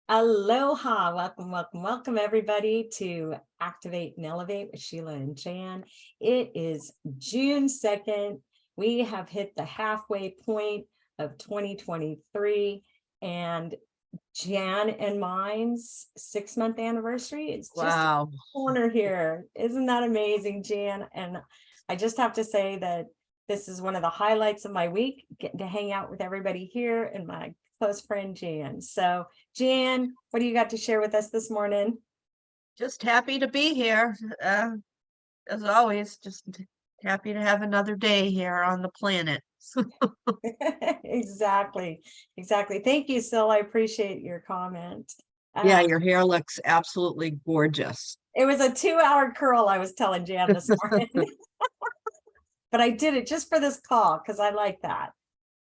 Aloha, welcome everybody to Activate and Elevate with Sheila and Jan. It is June 2nd. We have hit the halfway point of 2023 and Jan and mine's 6-month anniversary. It's just a Wow. corner here. Isn't that amazing, Jan? And I just have to say that this is one of the highlights of my week, getting to hang out with everybody here and my close friend Jan. So Jan, what do you got to share with us this morning? Just happy to be here. As always, just happy to have another day here on the planet. Exactly. Thank you, Sil. I appreciate your comment. Yeah, your hair looks absolutely gorgeous. It was a 2-hour curl, I was telling Jan this morning. But I did it just for this call because I like that.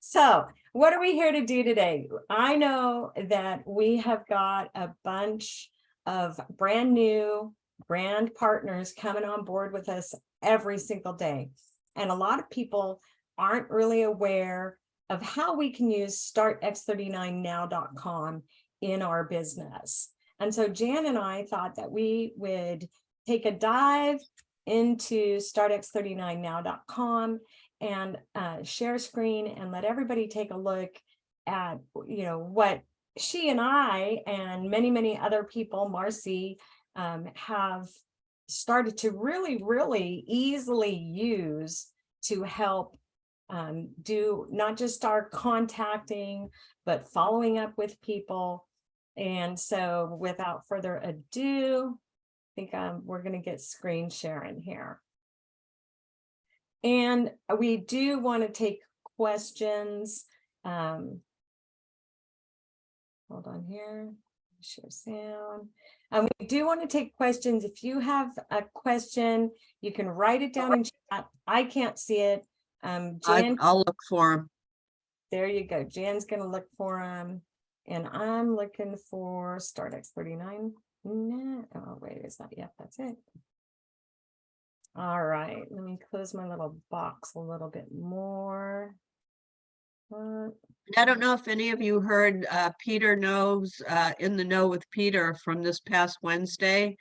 So what are we here to do today? I know that we have got a bunch of brand new brand partners coming on board with us every single day. And a lot of people aren't really aware of how we can use startx39now.com in our business. And so Jan and I thought that we would take a dive into startx39now.com and share screen and let everybody take a look at, what she and I and many other people, Marcy, have started to really easily use to help do not just our contacting, but following up with people. And so without further ado, I think we're going to get screen sharing here. And we do want to take questions. Hold on here, share sound. And we do want to take questions. If you have a question, you can write it down in chat. I can't see it. Jan, I'll look for them. there you go. Jan's going to look for them. And I'm looking for StartX39. No, oh, wait, it's not yet. That's it. All right, let me close my little box a little bit more. I don't know if any of you heard Peter knows In the Know with Peter from this past Wednesday.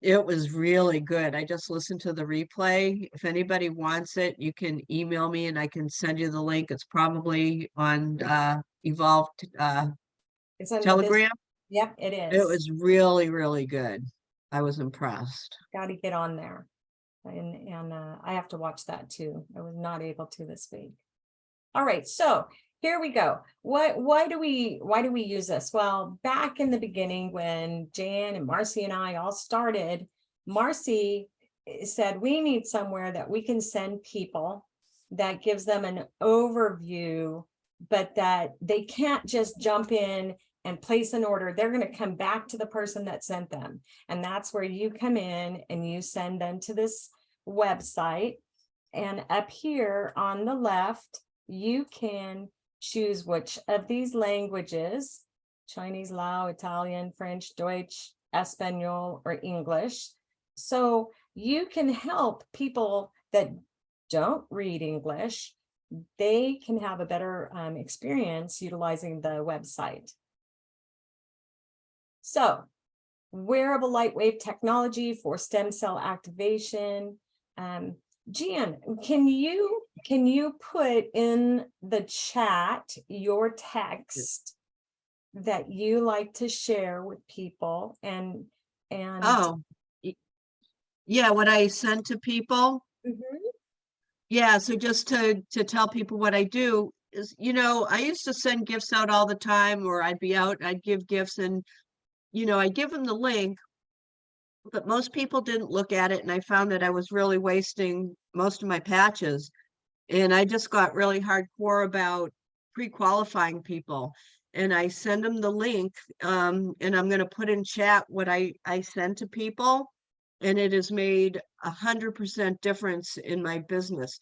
It was really good. I just listened to the replay. If anybody wants it, you can email me and I can send you the link. It's probably on Evolved It's on Telegram. Yep, it is. It was really good. I was impressed. Got to get on there. And I have to watch that too. I was not able to this week. All right, so here we go. Why do we use this? Well, back in the beginning when Jan and Marcy and I all started, Marcy said we need somewhere that we can send people that gives them an overview, but that they can't just jump in and place an order. They're going to come back to the person that sent them. And that's where you come in and you send them to this website. And up here on the left, you can choose which of these languages, Chinese, Lao, Italian, French, Deutsch, Espanol, or English. So you can help people that don't read English. They can have a better experience utilizing the website. So, wearable lightwave technology for stem cell activation. Jan, can you put in the chat your text that you like to share with people and Oh, yeah, what I send to people. Yeah, so just to tell people what I do is, I used to send gifts out all the time, or I'd be out, I'd give gifts and I give them the link, but most people didn't look at it. And I found that I was really wasting most of my patches. And I just got really hardcore about pre-qualifying people. And I send them the link, and I'm going to put in chat what I send to people. And it has made 100% difference in my business.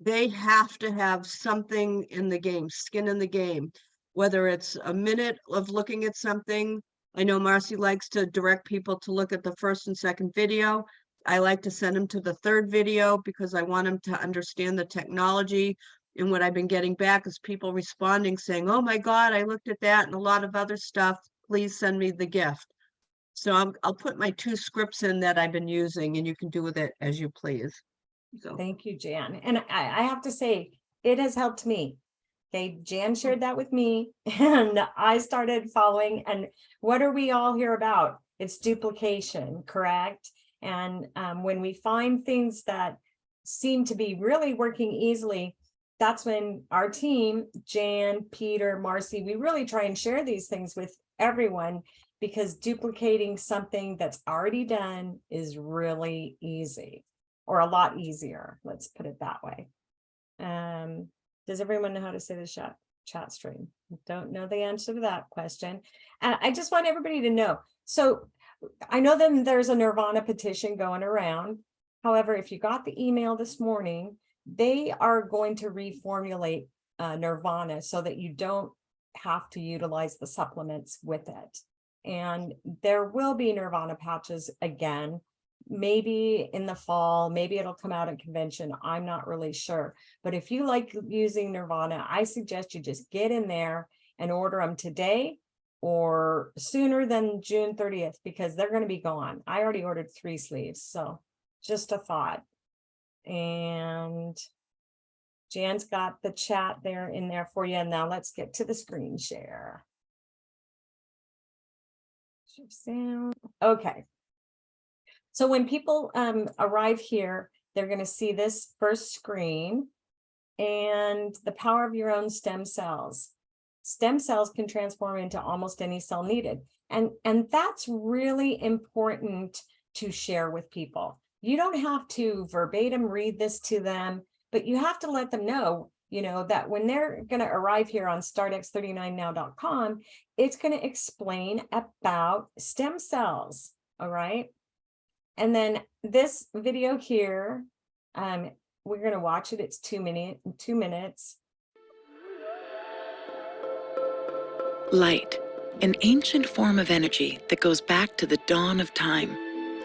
They have to have something in the game, skin in the game, whether it's a minute of looking at something. I know Marcy likes to direct people to look at the first and second video. I like to send them to the third video because I want them to understand the technology. And what I've been getting back is people responding saying, oh my God, I looked at that and a lot of other stuff. please send me the gift. So I'll put my 2 scripts in that I've been using, and you can do with it as you please. So Thank you, Jan. And I have to say, it has helped me. Okay, Jan shared that with me and I started following. And what are we all here about? It's duplication, correct? And when we find things that seem to be really working easily, that's when our team, Jan, Peter, Marcy, we really try and share these things with everyone, because duplicating something that's already done is really easy, or a lot easier. Let's put it that way. Does everyone know how to say the chat stream? Don't know the answer to that question. And I just want everybody to know. So I know that there's a Nirvana petition going around. However, if you got the email this morning, they are going to reformulate Nirvana so that you don't have to utilize the supplements with it. And there will be Nirvana patches again, maybe in the fall, maybe it'll come out at convention. I'm not really sure. But if you like using Nirvana, I suggest you just get in there and order them today or sooner than June 30th, because they're going to be gone. I already ordered 3 sleeves. So just a thought. And Jan's got the chat there in there for you. And now let's get to the screen share. Okay. So when people arrive here, they're going to see this first screen and the power of your own stem cells. Stem cells can transform into almost any cell needed. And that's really important to share with people. You don't have to verbatim read this to them, but you have to let them know, you know, that when they're going to arrive here on startx39now.com, it's going to explain about stem cells. All right. And then this video here, we're going to watch it. It's 2 minutes. Light, an ancient form of energy that goes back to the dawn of time.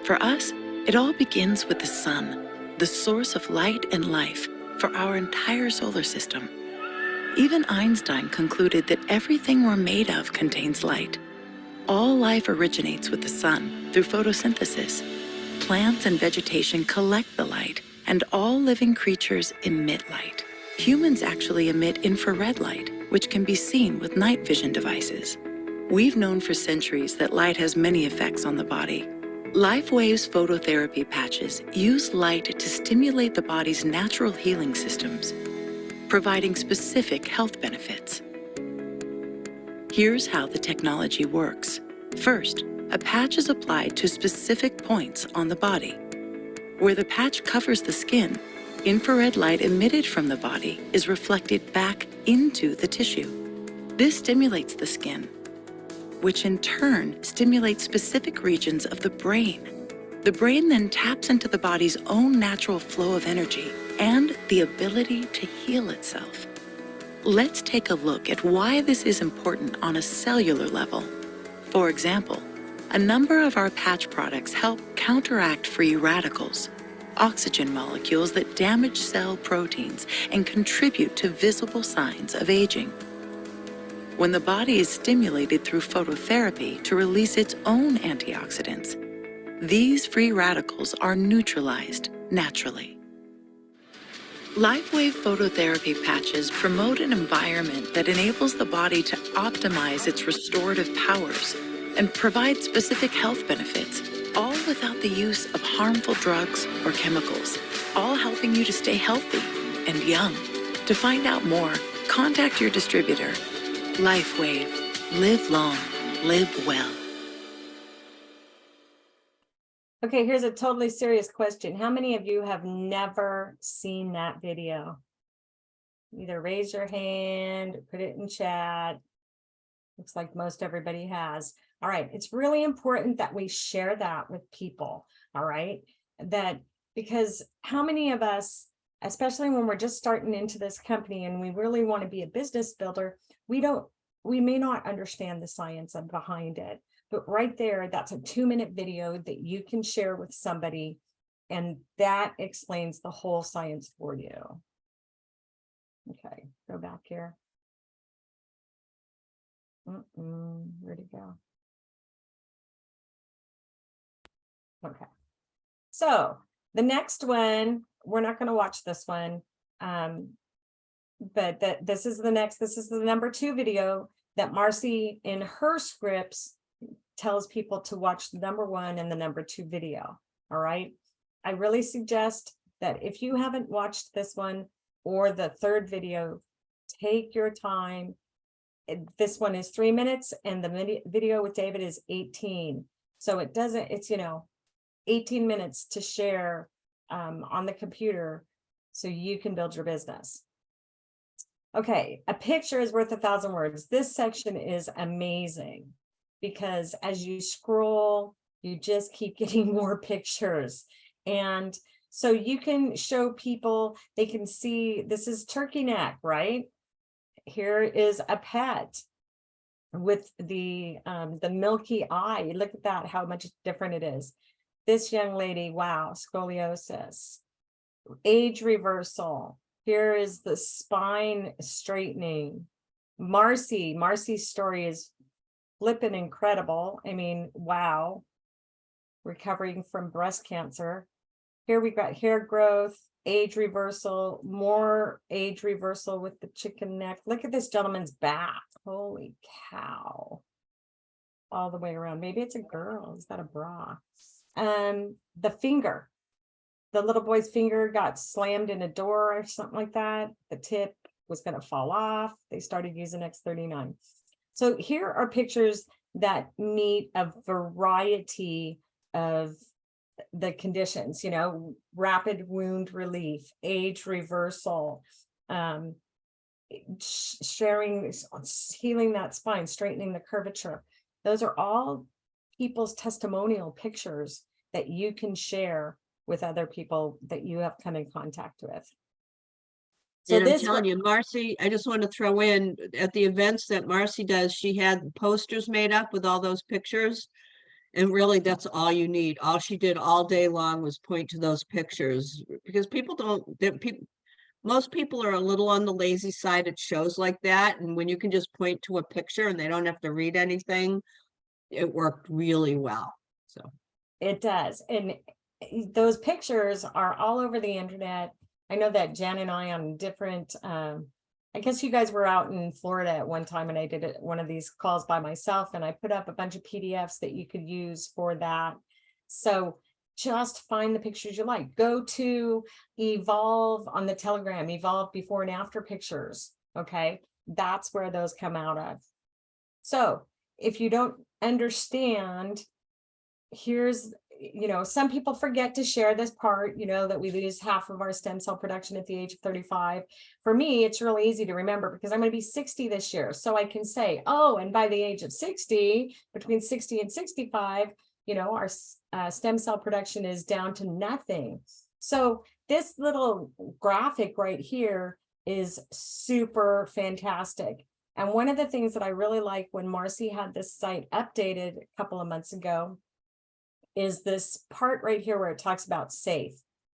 For us, it all begins with the sun, the source of light and life for our entire solar system. Even Einstein concluded that everything we're made of contains light. All life originates with the sun through photosynthesis. Plants and vegetation collect the light, and all living creatures emit light. Humans actually emit infrared light, which can be seen with night vision devices. We've known for centuries that light has many effects on the body. Lifewave's phototherapy patches use light to stimulate the body's natural healing systems, providing specific health benefits. Here's how the technology works. First, a patch is applied to specific points on the body. Where the patch covers the skin, infrared light emitted from the body is reflected back into the tissue. This stimulates the skin, which in turn stimulates specific regions of the brain. The brain then taps into the body's own natural flow of energy and the ability to heal itself. Let's take a look at why this is important on a cellular level. For example, a number of our patch products help counteract free radicals, oxygen molecules that damage cell proteins and contribute to visible signs of aging. When the body is stimulated through phototherapy to release its own antioxidants, these free radicals are neutralized naturally. Lifewave phototherapy patches promote an environment that enables the body to optimize its restorative powers and provide specific health benefits, all without the use of harmful drugs or chemicals, all helping you to stay healthy and young. To find out more, contact your distributor. Lifewave. Live long. Live well. Okay, here's a totally serious question. How many of you have never seen that video? Either raise your hand or put it in chat. Looks like most everybody has. All right, it's really important that we share that with people, all right? That because how many of us, especially when we're just starting into this company and we really want to be a business builder, we may not understand the science behind it. But right there, that's a 2-minute video that you can share with somebody, and that explains the whole science for you. Okay, go back here. Where'd it go? Okay. So the next one, we're not going to watch this one. But this is the number 2 video that Marcy in her scripts tells people to watch the number 1 and the number 2 video. All right. I really suggest that if you haven't watched this one or the 3rd video, take your time. This one is 3 minutes and the video with David is 18. So it's 18 minutes to share on the computer so you can build your business. Okay, a picture is worth 1,000 words. This section is amazing because as you scroll, you just keep getting more pictures. And so you can show people, they can see, this is turkey neck, right? Here is a pet with the milky eye. Look at that, how much different it is. This young lady, wow, scoliosis, age reversal. Here is the spine straightening. Marcy's story is flippin' incredible. I mean, wow. Recovering from breast cancer. Here we got hair growth, age reversal, more age reversal with the chicken neck. Look at this gentleman's back. Holy cow. All the way around. Maybe it's a girl. Is that a bra? The finger. The little boy's finger got slammed in a door or something like that. The tip was going to fall off. They started using X39. So here are pictures that meet a variety of the conditions, rapid wound relief, age reversal, sharing, healing that spine, straightening the curvature. Those are all people's testimonial pictures that you can share with other people that you have come in contact with. So and I'm telling you, Marcy, I just want to throw in at the events that Marcy does, she had posters made up with all those pictures. And really, that's all you need. All she did all day long was point to those pictures because most people are a little on the lazy side at shows like that. And when you can just point to a picture and they don't have to read anything, it worked really well. So it does. And those pictures are all over the internet. I know that Jen and I on different, I guess you guys were out in Florida at one time and I did one of these calls by myself and I put up a bunch of PDFs that you could use for that. So just find the pictures you like. Go to Evolve on the Telegram, Evolve before and after pictures. Okay, that's where those come out of. So if you don't understand, here's, some people forget to share this part, that we lose half of our stem cell production at the age of 35. For me, it's really easy to remember because I'm going to be 60 this year. So I can say, oh, and by the age of 60, between 60 and 65, our stem cell production is down to nothing. So this little graphic right here is super fantastic. And one of the things that I really like when Marcy had this site updated a couple of months ago is this part right here where it talks about safe,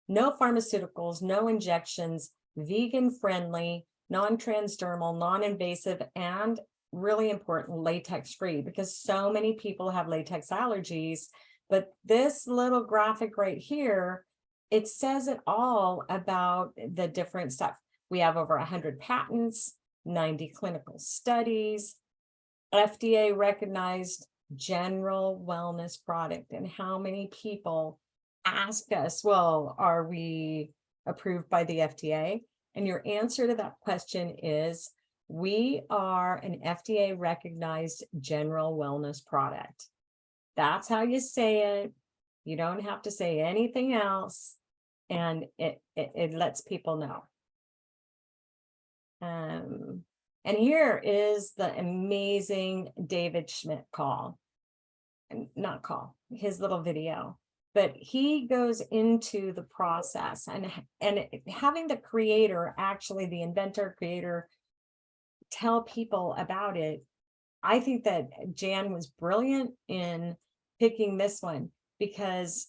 no pharmaceuticals, no injections, vegan friendly, non-transdermal, non-invasive, and really important, latex free, because so many people have latex allergies. But this little graphic right here, it says it all about the different stuff. We have over 100 patents, 90 clinical studies, FDA recognized general wellness product. And how many people ask us, well, are we approved by the FDA? And your answer to that question is, we are an FDA recognized general wellness product. That's how you say it. You don't have to say anything else. And it lets people know. And here is the amazing David Schmidt his little video, but he goes into the process and having the creator, actually the inventor creator, tell people about it. I think that Jan was brilliant in picking this one because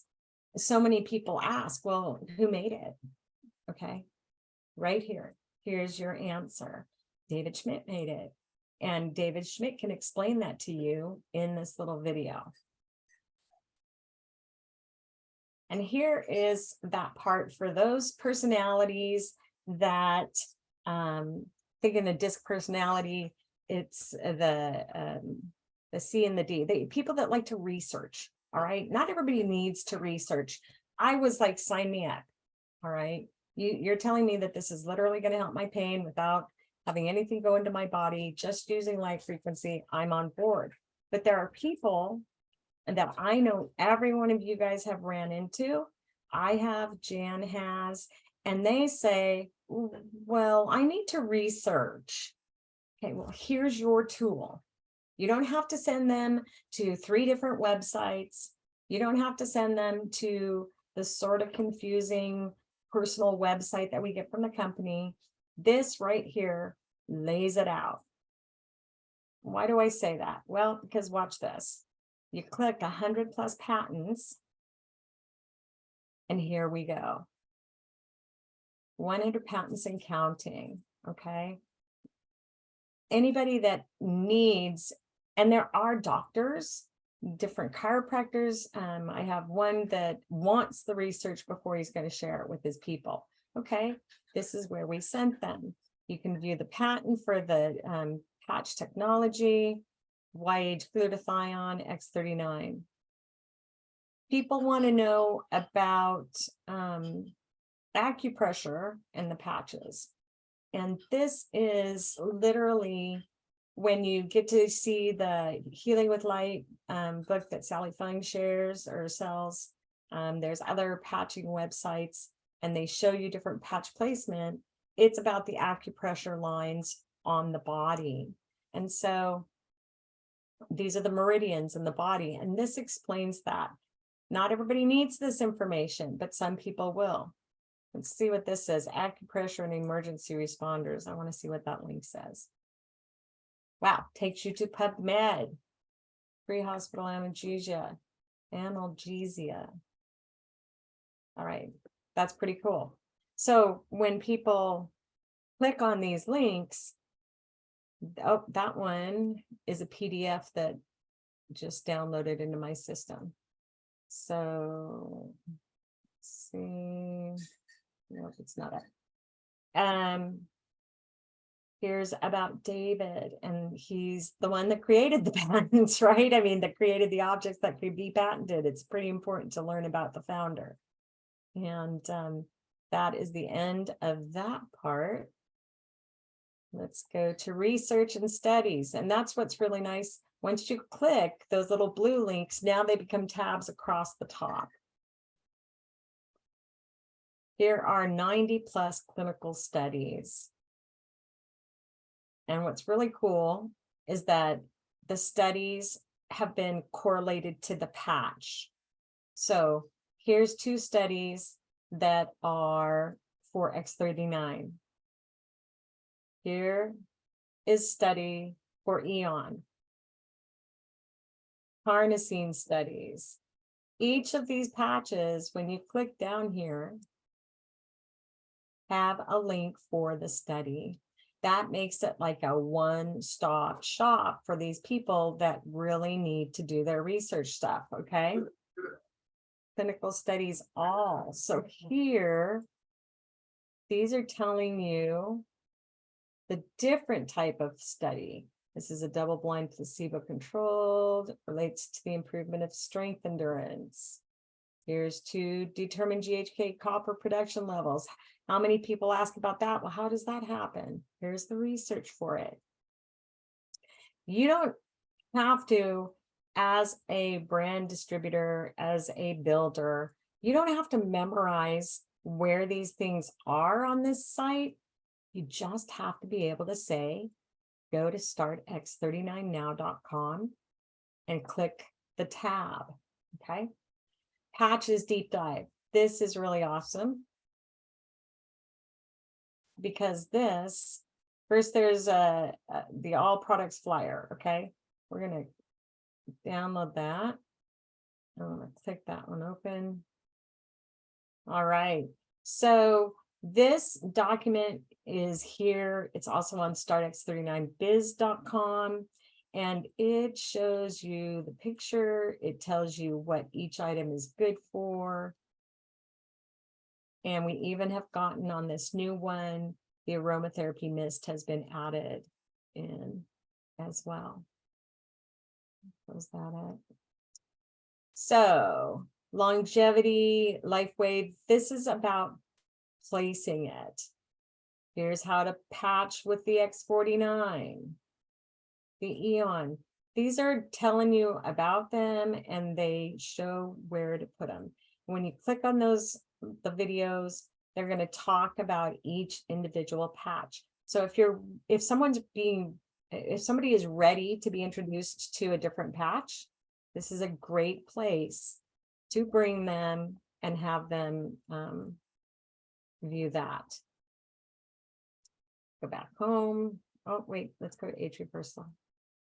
so many people ask, well, who made it? Okay, right here. Here's your answer. David Schmidt made it. And David Schmidt can explain that to you in this little video. And here is that part for those personalities that, thinking the disc personality, it's the C and the D, the people that like to research. All right. Not everybody needs to research. I was like, sign me up. All right. You're telling me that this is literally going to help my pain without having anything go into my body, just using light frequency. I'm on board. But there are people that I know every one of you guys have ran into. I have, Jan has, and they say, well, I need to research. Okay, well, here's your tool. You don't have to send them to 3 different websites. You don't have to send them to the sort of confusing personal website that we get from the company. This right here lays it out. Why do I say that? Well, because watch this. You click 100+ patents, and here we go. 100 patents and counting, okay? Anybody that needs, and there are doctors, different chiropractors. I have one that wants the research before he's going to share it with his people. Okay, this is where we sent them. You can view the patent for the patch technology, wide glutathione X39. People want to know about acupressure and the patches. And this is literally when you get to see the Healing with Light book that Sally Fung shares or sells. There's other patching websites, and they show you different patch placement. It's about the acupressure lines on the body. And so these are the meridians in the body, and this explains that. Not everybody needs this information, but some people will. Let's see what this says. Acupressure and emergency responders. I want to see what that link says. Wow, takes you to PubMed. Pre-hospital analgesia. Analgesia. All right, that's pretty cool. So when people click on these links, oh, that one is a PDF that just downloaded into my system. So let's see. No, it's not it. Here's about David, and he's the one that created the patents, right? I mean, that created the objects that could be patented. It's pretty important to learn about the founder. And that is the end of that part. Let's go to research and studies. And that's what's really nice. Once you click those little blue links, now they become tabs across the top. Here are 90+ clinical studies. And what's really cool is that the studies have been correlated to the patch. So here's 2 studies that are for X39. Here is study for Eon. Harnessing studies. Each of these patches, when you click down here, have a link for the study. That makes it like a one-stop shop for these people that really need to do their research stuff, okay? Clinical studies all. So here, these are telling you the different type of study. This is a double-blind placebo-controlled, relates to the improvement of strength endurance. Here's to determine GHK copper production levels. How many people ask about that? Well, how does that happen? Here's the research for it. You don't have to, as a brand distributor, as a builder, you don't have to memorize where these things are on this site. You just have to be able to say, go to startx39now.com and click the tab, okay? Patches deep dive. This is really awesome because this, first there's the all products flyer, okay? We're gonna download that. I'm gonna click that one open. All right, so this document is here. It's also on startx39biz.com, and it shows you the picture. It tells you what each item is good for. And we even have gotten on this new one, the aromatherapy mist has been added in as well. Close that up. So longevity, Lifewave, this is about placing it. Here's how to patch with the X39, the Eon. These are telling you about them and they show where to put them. When you click on those, the videos, they're going to talk about each individual patch. So if somebody is ready to be introduced to a different patch, this is a great place to bring them and have them view that. Go back home. Oh, wait, let's go to age reversal.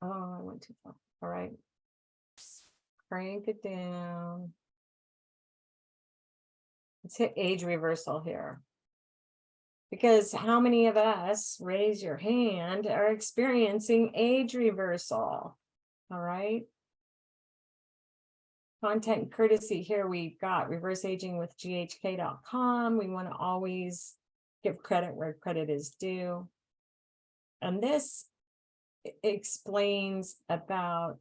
Oh, I went too far. All right. Crank it down. Let's hit age reversal here. Because how many of us, raise your hand, are experiencing age reversal? All right. Content courtesy here, we've got reverse aging with ghk.com. We want to always give credit where credit is due. And this explains about,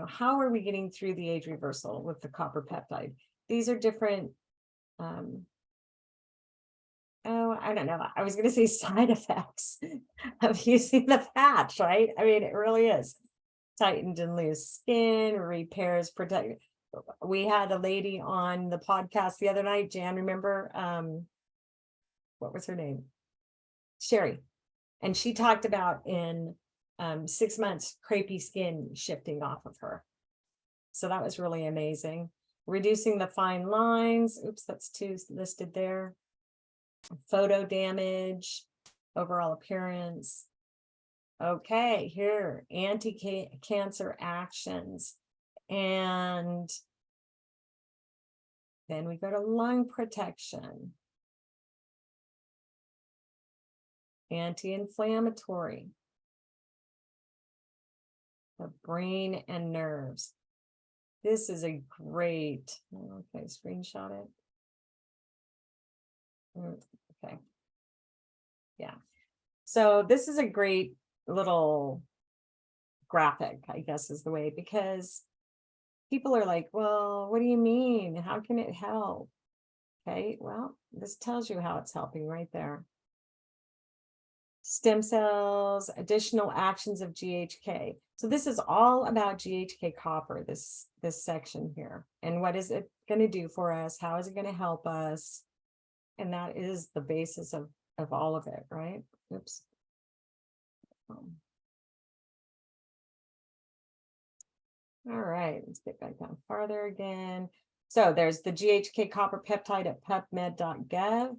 how are we getting through the age reversal with the copper peptide? These are different, I don't know. I was going to say side effects of using the patch, right? I mean, it really is. Tightened and loose skin, repairs, protect. We had a lady on the podcast the other night, Jan, remember? What was her name? Sherry. And she talked about in 6 months, crepey skin shifting off of her. So that was really amazing. Reducing the fine lines. Oops, that's 2 listed there. Photo damage, overall appearance. Okay, here, anti-cancer actions. And then we go to lung protection. Anti-inflammatory. The brain and nerves. This is a great, okay, screenshot it. Okay. Yeah. So this is a great little graphic, I guess is the way, because people are like, well, what do you mean? How can it help? Okay, well, this tells you how it's helping right there. Stem cells, additional actions of GHK. So this is all about GHK copper, this section here. And what is it going to do for us? How is it going to help us? And that is the basis of all of it, right? Oops. All right, let's get back down farther again. So there's the GHK copper peptide at pubmed.gov.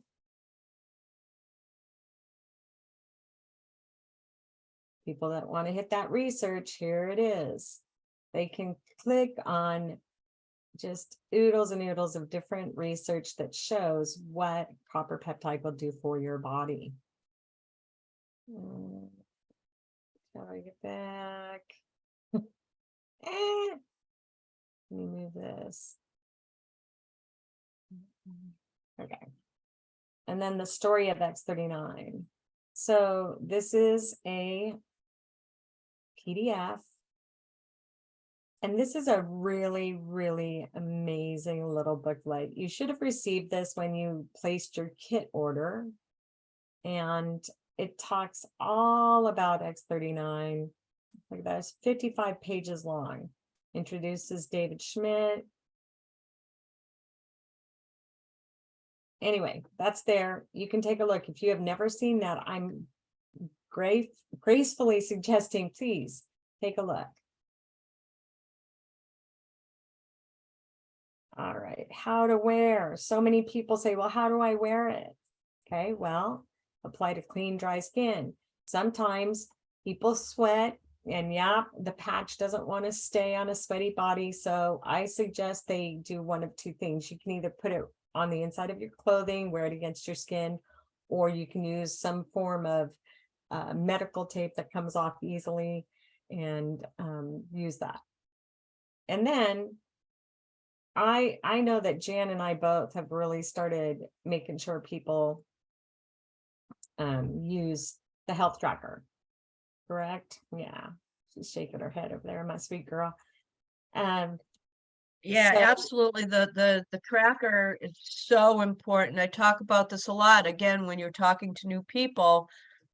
People that want to hit that research, here it is. They can click on just oodles and oodles of different research that shows what copper peptide will do for your body. Shall I get back? Let me move this. Okay. And then the story of X39. So this is a PDF. And this is a really, really amazing little booklet. You should have received this when you placed your kit order. And it talks all about X39. Like that's 55 pages long. Introduces David Schmidt. Anyway, that's there. You can take a look. If you have never seen that, I'm gracefully suggesting, please take a look. All right, how to wear. So many people say, well, how do I wear it? Okay, well, apply to clean, dry skin. Sometimes people sweat and yeah, the patch doesn't want to stay on a sweaty body. So I suggest they do one of 2 things. You can either put it on the inside of your clothing, wear it against your skin, or you can use some form of medical tape that comes off easily and use that. And then I know that Jan and I both have really started making sure people use the health tracker. Correct? Yeah. She's shaking her head over there, my sweet girl. Yeah, So- absolutely. The tracker is so important. I talk about this a lot. Again, when you're talking to new people,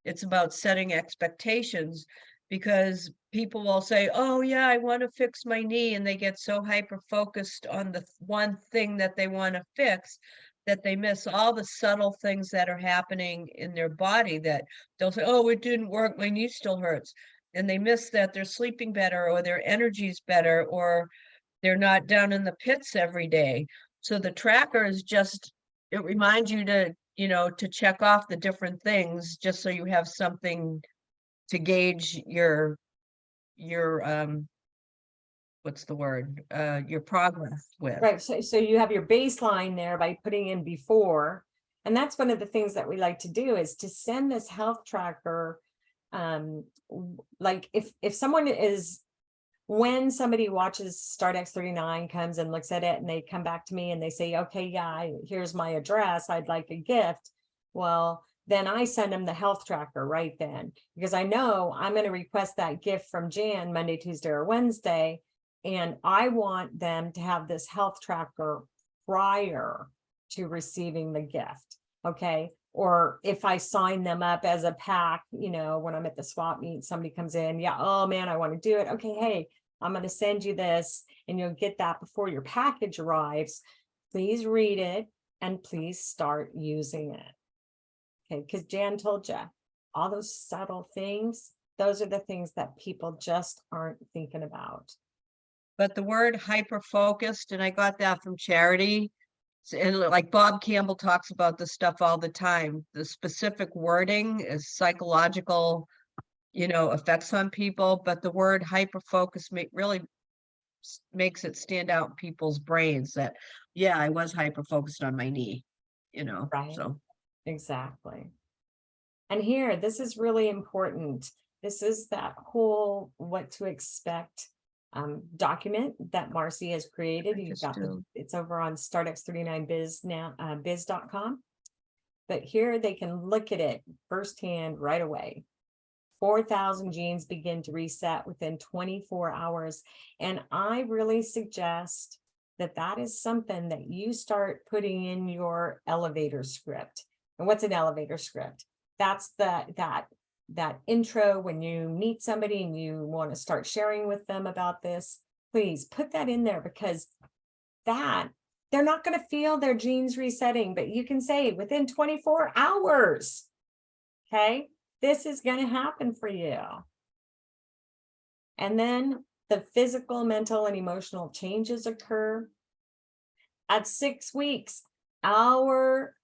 it's about setting expectations, because people will say, "Oh yeah, I want to fix my knee," and they get so hyper focused on the one thing that they want to fix that they miss all the subtle things that are happening in their body. That they'll say, "Oh, it didn't work, my knee still hurts," and they miss that they're sleeping better, or their energy's better, or they're not down in the pits every day. So the tracker is just, it reminds you to, to check off the different things, just so you have something to gauge your what's the word, your progress with. Right. So you have your baseline there by putting in before. And that's one of the things that we like to do, is to send this health tracker. Like if someone is, when somebody watches Start X39, comes and looks at it, and they come back to me and they say, okay, yeah, here's my address, I'd like a gift. Well, then I send them the health tracker right then, because I know I'm going to request that gift from Jan Monday, Tuesday, or Wednesday. And I want them to have this health tracker prior to receiving the gift. Okay. Or if I sign them up as a pack, when I'm at the swap meet, somebody comes in, yeah, oh man, I want to do it. Okay, hey, I'm going to send you this, and you'll get that before your package arrives. Please read it and please start using it. Okay, because Jan told you, all those subtle things, those are the things that people just aren't thinking about. But the word hyper focused, and I got that from Charity. And like Bob Campbell talks about this stuff all the time. The specific wording is psychological, effects on people, but the word hyper focus really makes it stand out in people's brains that, yeah, I was hyper focused on my knee, Right. so. Exactly. And here, this is really important. This is that whole what to expect document that Marcy has created. You've got it's over on StartX39Biz now, biz.com. But here they can look at it firsthand right away. 4,000 genes begin to reset within 24 hours. And I really suggest that that is something that you start putting in your elevator script. And what's an elevator script? That's that intro when you meet somebody and you want to start sharing with them about this. Please put that in there, because that they're not going to feel their genes resetting, but you can say within 24 hours. Okay, this is going to happen for you. And then the physical, mental, and emotional changes occur at 6 weeks. Our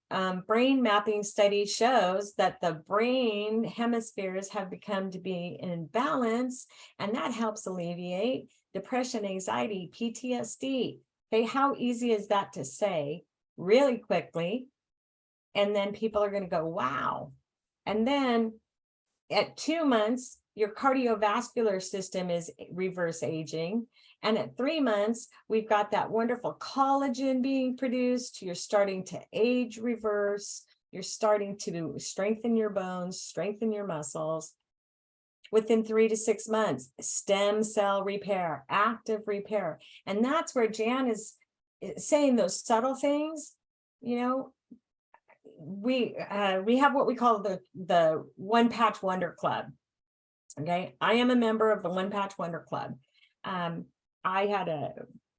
brain mapping study shows that the brain hemispheres have become to be in balance, and that helps alleviate depression, anxiety, PTSD. Okay, how easy is that to say really quickly? And then people are going to go, wow. And then at 2 months, your cardiovascular system is reverse aging. And at 3 months, we've got that wonderful collagen being produced. You're starting to age reverse. You're starting to strengthen your bones, strengthen your muscles. Within 3 to 6 months, stem cell repair, active repair. And that's where Jan is saying those subtle things. We have what we call the One Patch Wonder Club. Okay, I am a member of the One Patch Wonder Club. I had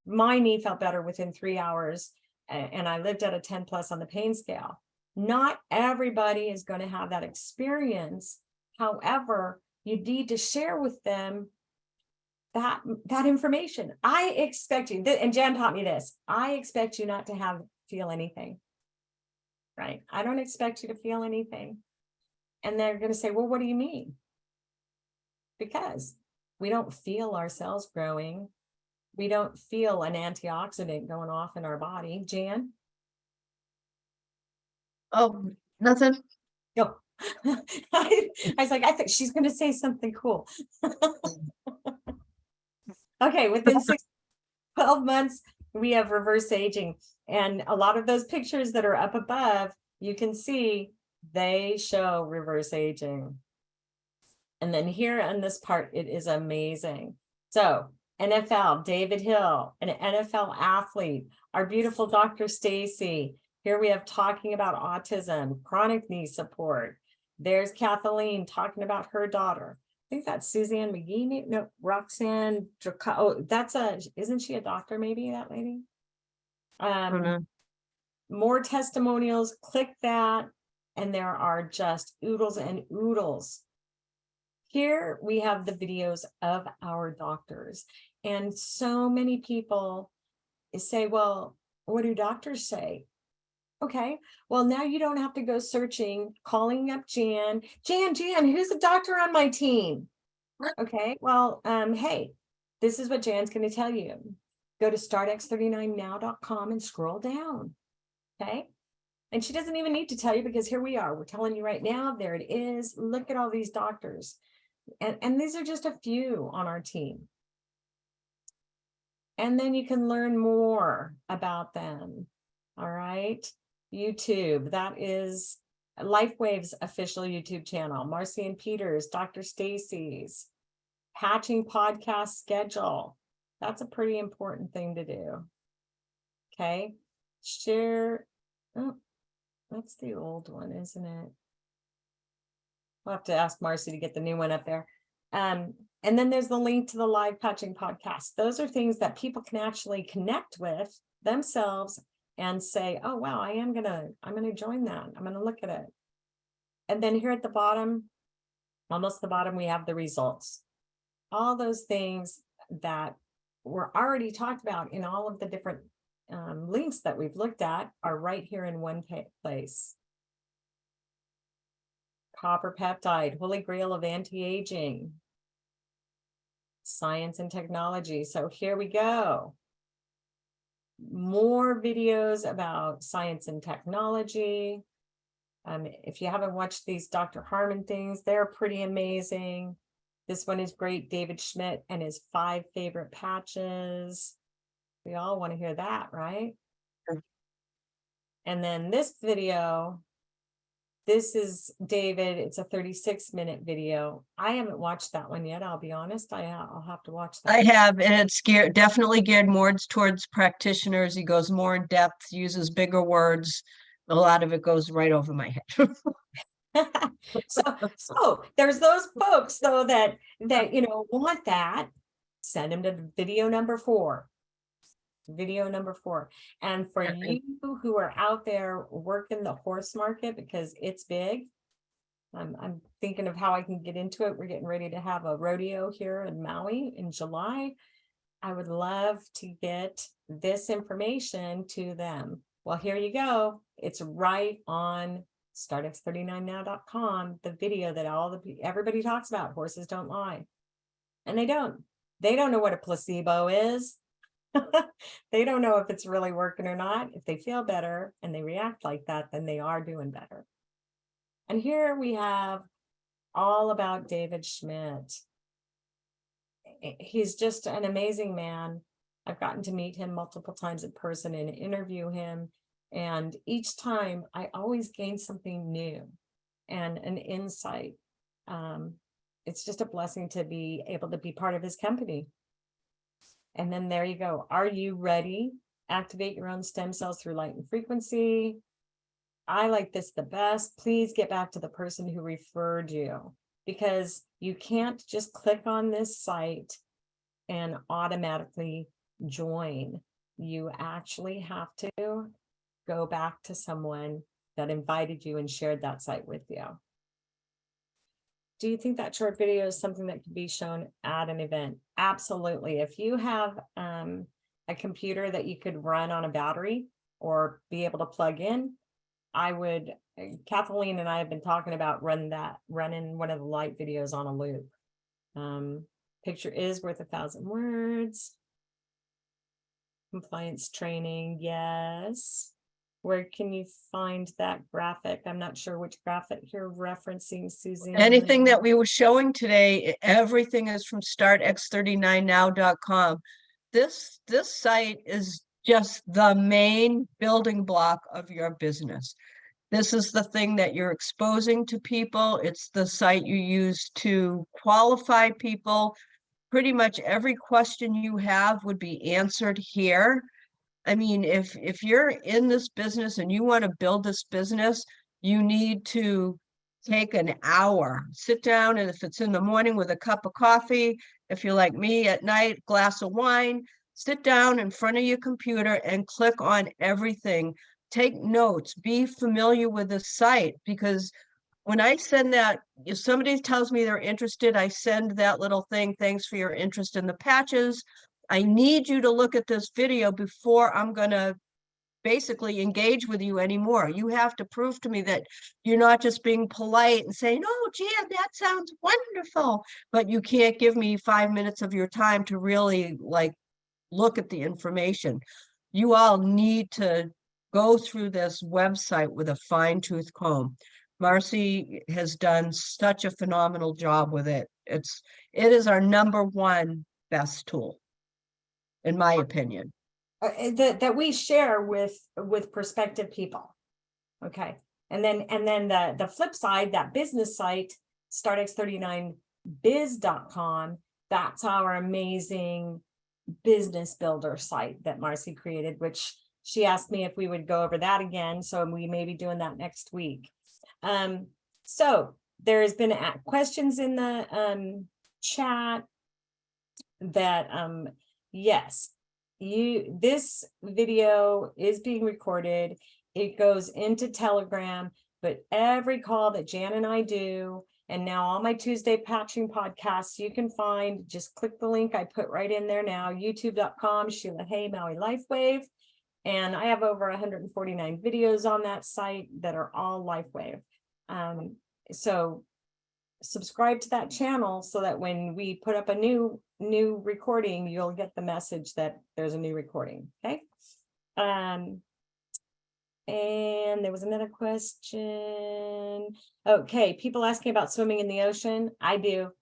my knee felt better within 3 hours, and I lived at a 10 plus on the pain scale. Not everybody is going to have that experience. However, you need to share with them that information. I expect you, and Jan taught me this, I expect you not to feel anything. Right? I don't expect you to feel anything. And they're going to say, well, what do you mean? Because we don't feel our cells growing. We don't feel an antioxidant going off in our body. Jan? Oh, nothing. No. I was like, I think she's going to say something cool. Okay, within 12 months, we have reverse aging. And a lot of those pictures that are up above, you can see they show reverse aging. And then here on this part, it is amazing. So NFL, David Hill, an NFL athlete, our beautiful Dr. Stacy. Here we have talking about autism, chronic knee support. There's Kathleen talking about her daughter. I think that's Suzanne McGee. No, Roxanne. Oh, isn't she a doctor? Maybe that lady. More testimonials. Click that, and there are just oodles and oodles. Here we have the videos of our doctors, and so many people say, "Well, what do doctors say?" Okay, well, now you don't have to go searching, calling up Jan, who's a doctor on my team? Okay, well, hey, this is what Jan's going to tell you. Go to startx39now.com and scroll down. Okay, and she doesn't even need to tell you, because here we are. We're telling you right now. There it is. Look at all these doctors. And these are just a few on our team. And then you can learn more about them. All right. YouTube, that is Lifewave's official YouTube channel. Marcy and Peter's, Dr. Stacy's, patching podcast schedule. That's a pretty important thing to do. Okay. Share. Oh, that's the old one, isn't it? We'll have to ask Marcy to get the new one up there. And then there's the link to the live patching podcast. Those are things that people can actually connect with themselves and say, oh, wow, I'm gonna join that. I'm gonna look at it. And then here at the bottom, almost the bottom, we have the results. All those things that were already talked about in all of the different links that we've looked at are right here in one place. Copper peptide, holy grail of anti-aging, science and technology. So here we go. More videos about science and technology. If you haven't watched these Dr. Harmon things, they're pretty amazing. This one is great. David Schmidt and his 5 favorite patches. We all want to hear that, right? Sure. And then this video, this is David. It's a 36-minute video. I haven't watched that one yet. I'll be honest. I'll have to watch that. I have, and it's definitely geared more towards practitioners. He goes more in depth, uses bigger words. A lot of it goes right over my head. So there's those folks though that want that. Send them to video number 4. Video number 4. And for you who are out there working the horse market, because it's big, I'm thinking of how I can get into it. We're getting ready to have a rodeo here in Maui in July. I would love to get this information to them. Well, here you go. It's right on startx39now.com, the video that everybody talks about. Horses don't lie. And they don't know what a placebo is. They don't know if it's really working or not. If they feel better and they react like that, then they are doing better. And here we have all about David Schmidt. He's just an amazing man. I've gotten to meet him multiple times in person and interview him. And each time I always gain something new and an insight. It's just a blessing to be able to be part of his company. And then there you go. Are you ready? Activate your own stem cells through light and frequency. I like this the best. Please get back to the person who referred you, because you can't just click on this site and automatically join. You actually have to go back to someone that invited you and shared that site with you. Do you think that short video is something that could be shown at an event? Absolutely. If you have a computer that you could run on a battery or be able to plug in, I would. Kathleen and I have been talking about running one of the light videos on a loop. Picture is worth 1,000 words. Compliance training, yes. Where can you find that graphic? I'm not sure which graphic you're referencing, Susan. Anything that we were showing today, everything is from startx39now.com. This site is just the main building block of your business. This is the thing that you're exposing to people. It's the site you use to qualify people. Pretty much every question you have would be answered here. I mean, if you're in this business and you want to build this business, you need to take an hour, sit down, and if it's in the morning with a cup of coffee, if you're like me at night, glass of wine, sit down in front of your computer and click on everything. Take notes, be familiar with the site, because when I send that, if somebody tells me they're interested, I send that little thing, thanks for your interest in the patches. I need you to look at this video before I'm going to basically engage with you anymore. You have to prove to me that you're not just being polite and saying, oh, Jan, that sounds wonderful, but you can't give me 5 minutes of your time to really like look at the information. You all need to go through this website with a fine-tooth comb. Marcy has done such a phenomenal job with it. It is our #1 best tool, in my opinion. That we share with prospective people. Okay. And then the flip side, that business site, startx39biz.com, that's our amazing business builder site that Marcy created, which she asked me if we would go over that again. So we may be doing that next week. So there's been questions in the chat that yes, this video is being recorded. It goes into Telegram, but every call that Jan and I do, and now all my Tuesday patching podcasts, you can find, just click the link I put right in there now, youtube.com, Sheila Hay, Maui Lifewave. And I have over 149 videos on that site that are all Lifewave. So subscribe to that channel so that when we put up a new recording, you'll get the message that there's a new recording. Okay. And there was another question. Okay, people asking about swimming in the ocean. I do.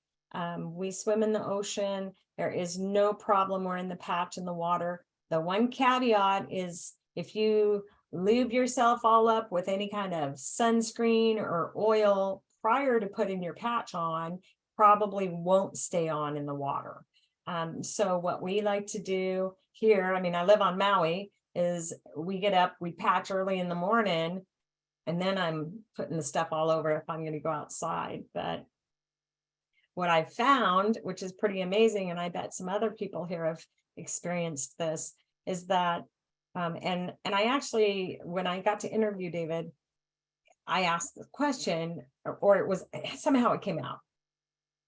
We swim in the ocean. There is no problem. We're in the patch in the water. The one caveat is if you lube yourself all up with any kind of sunscreen or oil prior to putting your patch on, probably won't stay on in the water. So what we like to do here, I mean, I live on Maui, is we get up, we patch early in the morning, and then I'm putting the stuff all over if I'm going to go outside. But what I found, which is pretty amazing, and I bet some other people here have experienced this, is that and I actually, when I got to interview David, I asked the question, or it was somehow it came out.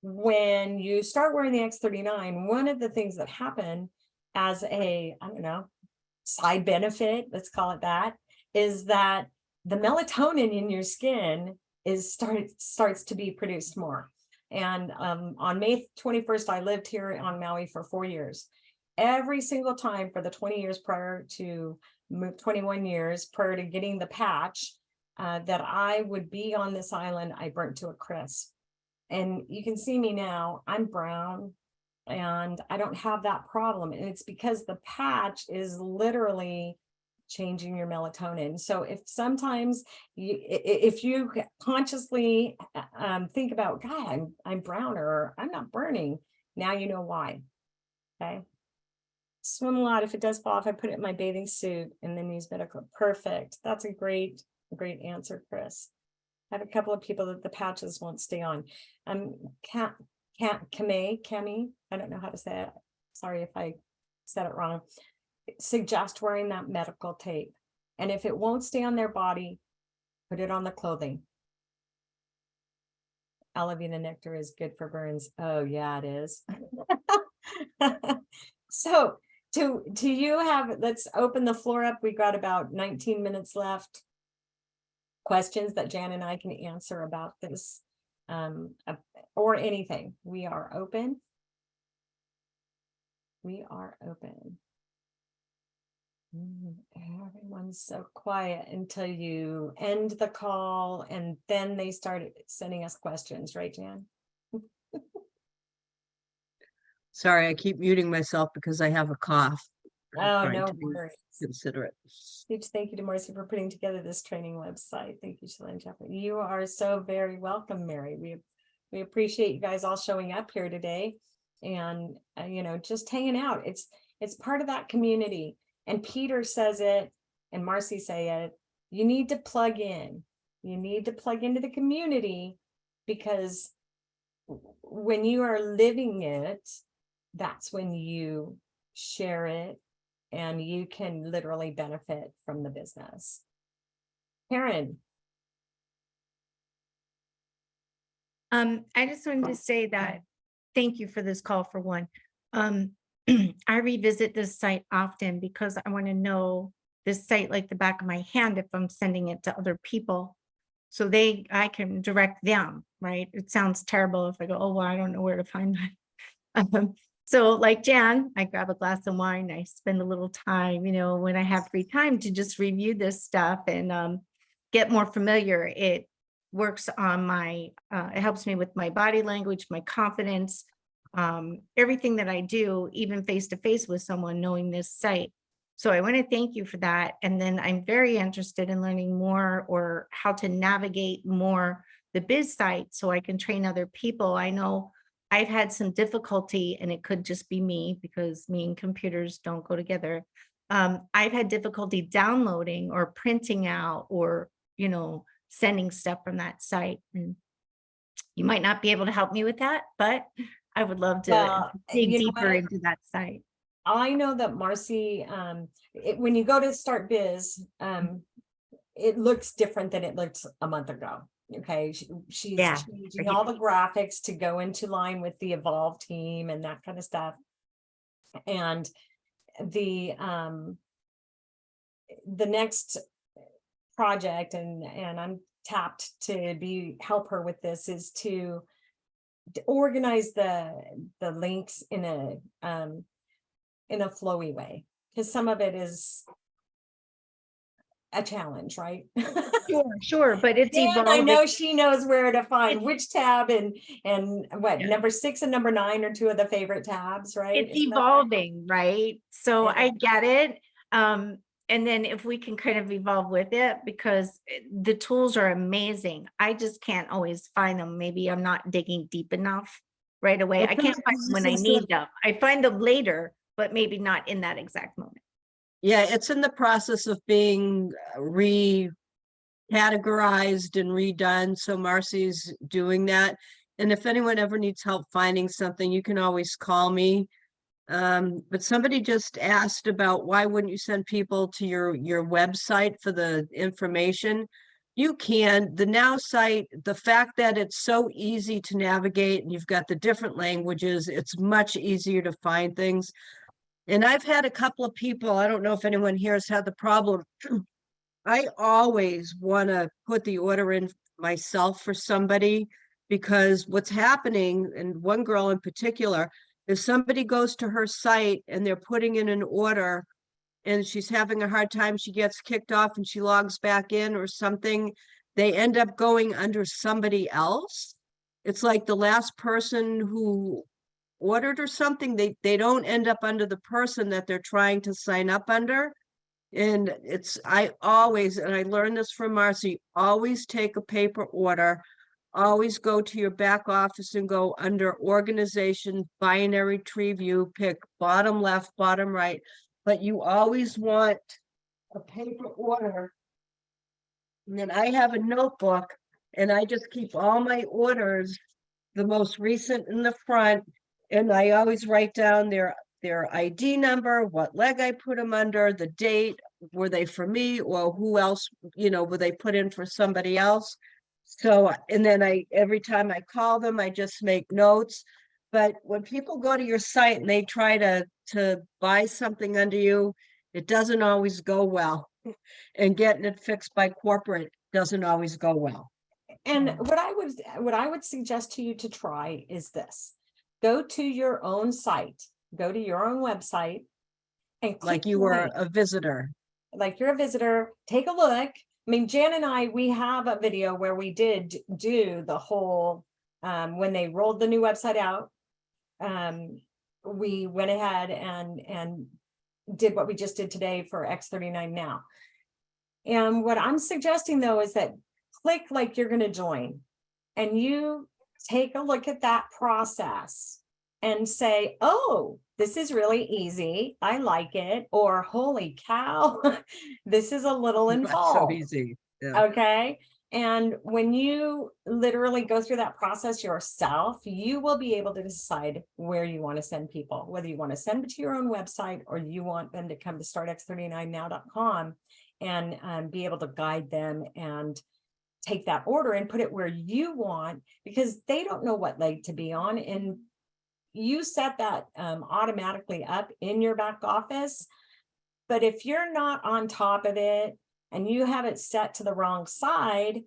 When you start wearing the X39, one of the things that happen as a, I don't know, side benefit, let's call it that, is that the melatonin in your skin starts to be produced more. And on May 21st, I lived here on Maui for 4 years. Every single time for the 20 years prior to 21 years prior to getting the patch that I would be on this island, I burnt to a crisp. And you can see me now, I'm brown and I don't have that problem. And it's because the patch is literally changing your melatonin. So if sometimes if you consciously think about, God, I'm brown or I'm not burning, now you know why. Okay. Swim a lot. If it does fall off, I put it in my bathing suit and then use medical. Perfect. That's a great answer, Chris. I have a couple of people that the patches won't stay on. Cami, I don't know how to say it. Sorry if I said it wrong. Suggest wearing that medical tape. And if it won't stay on their body, put it on the clothing. Alavina nectar is good for burns. Oh yeah, it is. So do you have, let's open the floor up. We got about 19 minutes left. Questions that Jan and I can answer about this or anything. We are open. We are open. Everyone's so quiet until you end the call and then they started sending us questions, right, Jan? Sorry, I keep muting myself because I have a cough. I'm Oh, trying no to be worries. considerate. Huge thank you to Marcy for putting together this training website. Thank you, Sheila and Jeffrey. You are so very welcome, Mary. We appreciate you guys all showing up here today and you know, just hanging out. It's part of that community. And Peter says it, and Marcy say it. You need to plug in. You need to plug into the community, because when you are living it, that's when you share it and you can literally benefit from the business. Karen. I just wanted to say that thank you for this call, for one. I revisit this site often because I want to know this site like the back of my hand if I'm sending it to other people. So I can direct them, right? It sounds terrible if I go, oh, well, I don't know where to find that. So like Jan, I grab a glass of wine, I spend a little time, you know, when I have free time to just review this stuff and get more familiar. It works on my, it helps me with my body language, my confidence, everything that I do, even face-to-face with someone, knowing this site. So I want to thank you for that. And then I'm very interested in learning more, or how to navigate more the biz site so I can train other people. I know I've had some difficulty, and it could just be me because me and computers don't go together. I've had difficulty downloading or printing out, or, you know, sending stuff from that site. And you might not be able to help me with that, but I would love to dig deeper into that site. I know that Marcy, when you go to Start Biz, it looks different than it looked a month ago. Okay, she's changing all the graphics to go into line with the Evolve team and that kind of stuff. And the next project, and I'm tapped to help her with this, is to organize the links in a flowy way, because some of it is a challenge, right? Sure, but it's evolving. I know she knows where to find which tab, and what number 6 and number 9 are two of the favorite tabs, right? It's evolving, right? So I get it. And then if we can kind of evolve with it, because the tools are amazing. I just can't always find them. Maybe I'm not digging deep enough right away. I can't find them when I need them. I find them later, but maybe not in that exact moment. Yeah, it's in the process of being recategorized and redone. So Marcy's doing that. And if anyone ever needs help finding something, you can always call me. But somebody just asked about why wouldn't you send people to your website for the information? You can. The Now site, the fact that it's so easy to navigate and you've got the different languages, it's much easier to find things. And I've had a couple of people, I don't know if anyone here has had the problem. I always want to put the order in myself for somebody, because what's happening, and one girl in particular, if somebody goes to her site and they're putting in an order and she's having a hard time, she gets kicked off and she logs back in or something, they end up going under somebody else. It's like the last person who ordered or something, they don't end up under the person that they're trying to sign up under. And I always, and I learned this from Marcy, always take a paper order, always go to your back office and go under organization, binary tree view, pick bottom left, bottom right, but you always want a paper order. And then I have a notebook and I just keep all my orders, the most recent in the front, and I always write down their ID number, what leg I put them under, the date, were they for me, or who else, you know, were they put in for somebody else? So, and then every time I call them, I just make notes. But when people go to your site and they try to buy something under you, it doesn't always go well. And getting it fixed by corporate doesn't always go well. And what I would suggest to you to try is this: go to your own site, go to your own website, and like you were a visitor. Like you're a visitor, take a look. I mean, Jan and I, we have a video where we did do the whole, when they rolled the new website out, we went ahead and did what we just did today for X39 now. And what I'm suggesting though is that click like you're going to join, and you take a look at that process and say, oh, this is really easy, I like it, or holy cow, this is a little So involved. easy. Yeah. Okay. And when you literally go through that process yourself, you will be able to decide where you want to send people, whether you want to send it to your own website or you want them to come to startx39now.com and be able to guide them and take that order and put it where you want, because they don't know what leg to be on. And you set that automatically up in your back office. But if you're not on top of it and you have it set to the wrong side,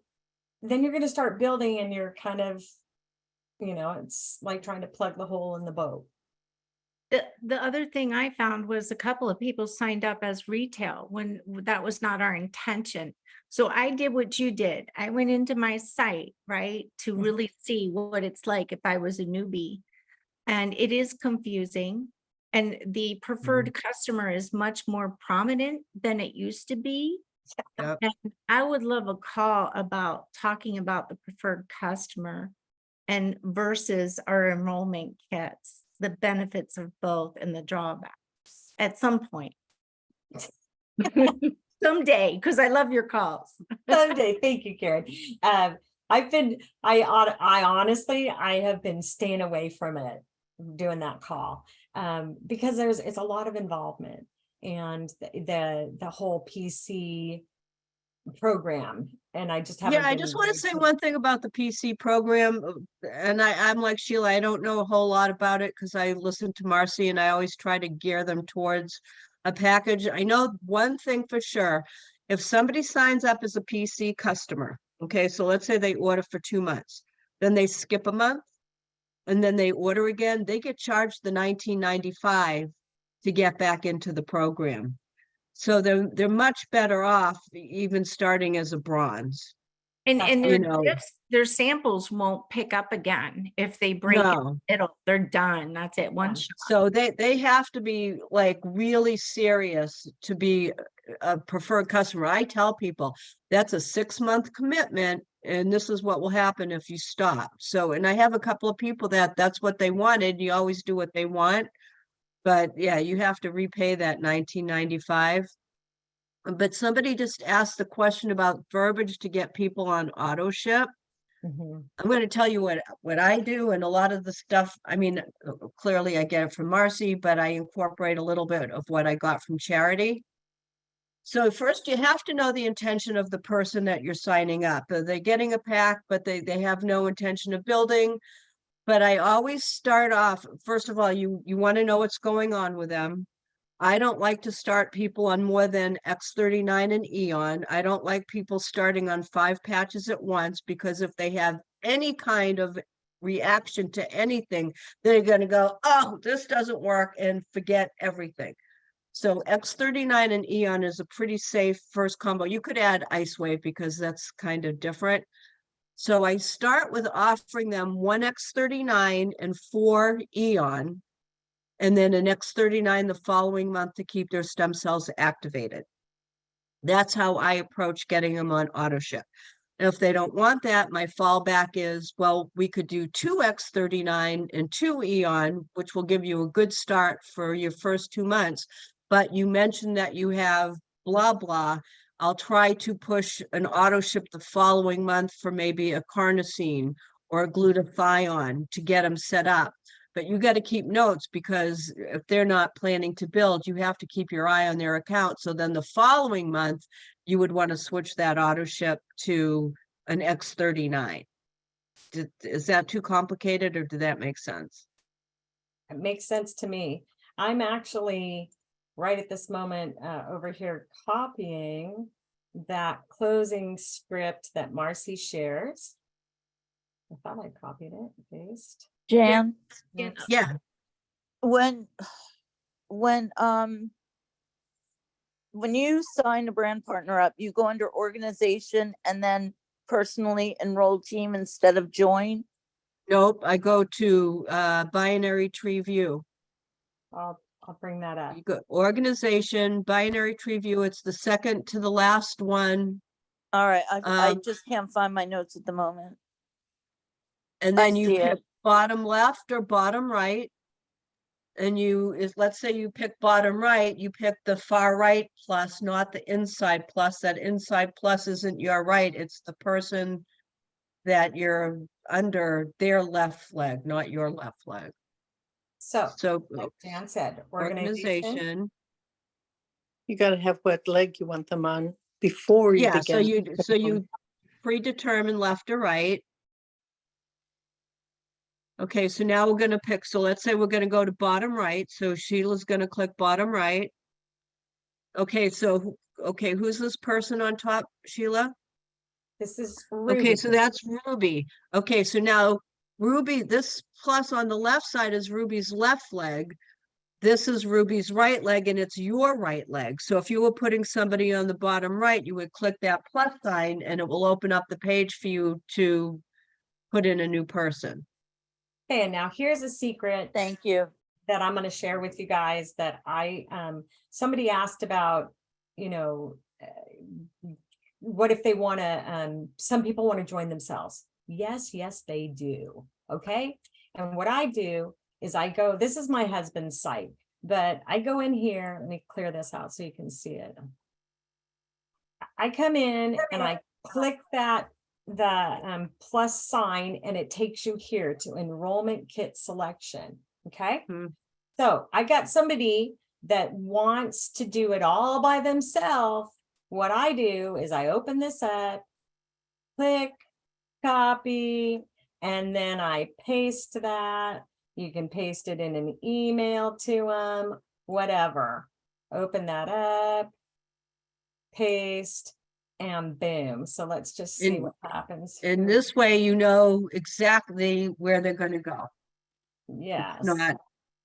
then you're going to start building and you're kind of, it's like trying to plug the hole in the boat. The other thing I found was a couple of people signed up as retail when that was not our intention. So I did what you did. I went into my site, right, to really see what it's like if I was a newbie. And it is confusing. And the preferred customer is much more prominent than it used to be. Yep. And I would love a call about talking about the preferred customer and versus our enrollment kits, the benefits of both and the drawbacks at some point. Someday, because I love your calls. Someday. Thank you, Karen. I honestly have been staying away from it, doing that call, because it's a lot of involvement, and the whole PC program, and I just haven't. Yeah, I just want to say one thing about the PC program, and I'm like Sheila, I don't know a whole lot about it because I listen to Marcy and I always try to gear them towards a package. I know one thing for sure, if somebody signs up as a PC customer, okay, so let's say they order for 2 months, then they skip a month, and then they order again, they get charged the $19.95 to get back into the program. So they're much better off even starting as a bronze. And You know. their samples won't pick up again if they break No. they're done. That's it. One shot. So they have to be like really serious to be a preferred customer. I tell people that's a 6-month commitment, and this is what will happen if you stop. So, and I have a couple of people that's what they wanted. You always do what they want, but yeah, you have to repay that $19.95. But somebody just asked the question about verbiage to get people on auto ship. I'm going to tell you what I do, and a lot of the stuff, I mean, clearly I get it from Marcy, but I incorporate a little bit of what I got from Charity. So first you have to know the intention of the person that you're signing up. Are they getting a pack, but they have no intention of building? But I always start off, first of all, you want to know what's going on with them. I don't like to start people on more than X39 and Eon. I don't like people starting on 5 patches at once, because if they have any kind of reaction to anything, they're going to go, oh, this doesn't work, and forget everything. So X39 and Eon is a pretty safe first combo. You could add Icewave because that's kind of different. So I start with offering them 1 X39 and 4 Eon, and then an X39 the following month to keep their stem cells activated. That's how I approach getting them on auto ship. And if they don't want that, my fallback is, well, we could do 2 X39 and 2 Eon, which will give you a good start for your first 2 months. But you mentioned that you have blah, blah. I'll try to push an auto ship the following month for maybe a carnosine or a glutathione to get them set up. But you got to keep notes, because if they're not planning to build, you have to keep your eye on their account. So then the following month, you would want to switch that auto ship to an X39. Is that too complicated, or did that make sense? It makes sense to me. I'm actually right at this moment over here copying that closing script that Marcy shares. I thought I copied it, paste. Jan, Yeah. when you sign a brand partner up, you go under organization and then personally enrolled team instead of join? Nope, I go to binary tree view. I'll bring that up. You go organization, binary tree view. It's the second to the last one. All right, I Um, just can't find my notes at the moment. And I then you see pick it. bottom left or bottom right. And let's say you pick bottom right, you pick the far right plus, not the inside plus. That inside plus isn't your right, it's the person that you're under their left leg, not your left leg. So, So like Dan said, organization. organization. You gotta have what leg you want them on before you Yeah, so begin. you predetermine left or right. Okay, so now we're gonna pick, so let's say we're gonna go to bottom right, so Sheila's gonna click bottom right. Okay, so, okay, who's this person on top, Sheila? This is Okay, Ruby. so that's Ruby. Okay, so now Ruby, this plus on the left side is Ruby's left leg. This is Ruby's right leg and it's your right leg. So if you were putting somebody on the bottom right, you would click that plus sign and it will open up the page for you to put in a new person. Okay, and now here's a secret Thank you. that I'm going to share with you guys that somebody asked about, you know, what if they want to, some people want to join themselves. Yes, they do. Okay. And what I do is I go, this is my husband's site, but I go in here, let me clear this out so you can see it. I come in and I click the plus sign and it takes you here to enrollment kit selection. Okay. So I got somebody that wants to do it all by themselves. What I do is I open this up, click, copy, and then I paste that. You can paste it in an email to them, whatever. Open that up, paste, and boom. So let's just see what happens. In this way, you know exactly where they're going to go. Yes. It's not